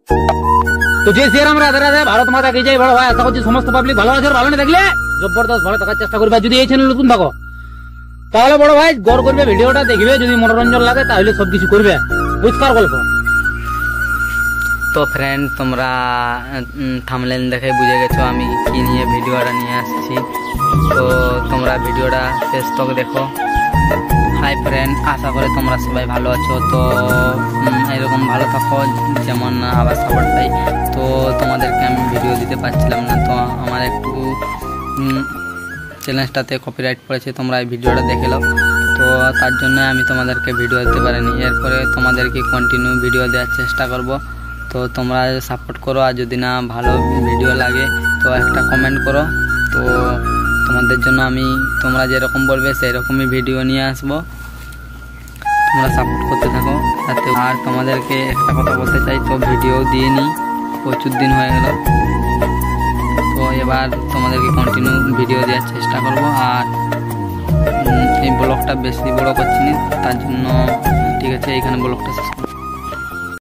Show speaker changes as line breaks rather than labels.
তো জয় শ্রীরাম, রাধে রাধে, ভারত মাতা কি জয়। বড় ভাই আশা করছি সমস্ত পাবলিক ভালো আছে। ভালো না দেখলে জবরদস্ত ভালো থাকার চেষ্টা করবে। যদি এই চ্যানেল নতুন থাকো তাহলে বড় ভাই গড় করবে, ভিডিওটা দেখবে, যদি মনোরঞ্জন লাগে তাহলে সবকিছু করবে। বুঝবার গল্প।
তো ফ্রেন্ড, তোমরা থাম্বনেল দেখে বুঝে গেছো আমি কি নিয়ে ভিডিওটা নিয়ে আসছি। তো তোমরা ভিডিওটা শেষ তক দেখো। হাই ফ্রেন্ড, আশা করি তোমরা সবাই ভালো আছো। তো এরকম ভালো থাকো, যেমন আবার সাপোর্ট পাই। তো তোমাদেরকে আমি ভিডিও দিতে পারছিলাম না, তো আমার একটু চ্যালেঞ্জটাতে কপিরাইট পড়েছে, তোমরা এই ভিডিওটা দেখে নাও। তো তার জন্য আমি তোমাদেরকে ভিডিও দিতে পারিনি। এরপরে তোমাদেরকে কন্টিনিউ ভিডিও দেওয়ার চেষ্টা করব। তো তোমরা সাপোর্ট করো, আর যদি না ভালো ভিডিও লাগে তো একটা কমেন্ট করো। তো তোমাদের জন্য আমি তোমরা যেরকম বলবে সেই রকমই ভিডিও নিয়ে আসবো। তোমরা সাপোর্ট করতে থাকো। আর তোমাদেরকে একটা কথা বলতে চাই, তো ভিডিও দিয়ে নিই, প্রচুর দিন হয়ে গেল। তো এবার তোমাদেরকে কন্টিনিউ ভিডিও দেওয়ার চেষ্টা করব। আর এই ব্লগটা বেশি বড় করছি না, তার জন্য ঠিক আছে, এইখানে ব্লগটা শেষ করব।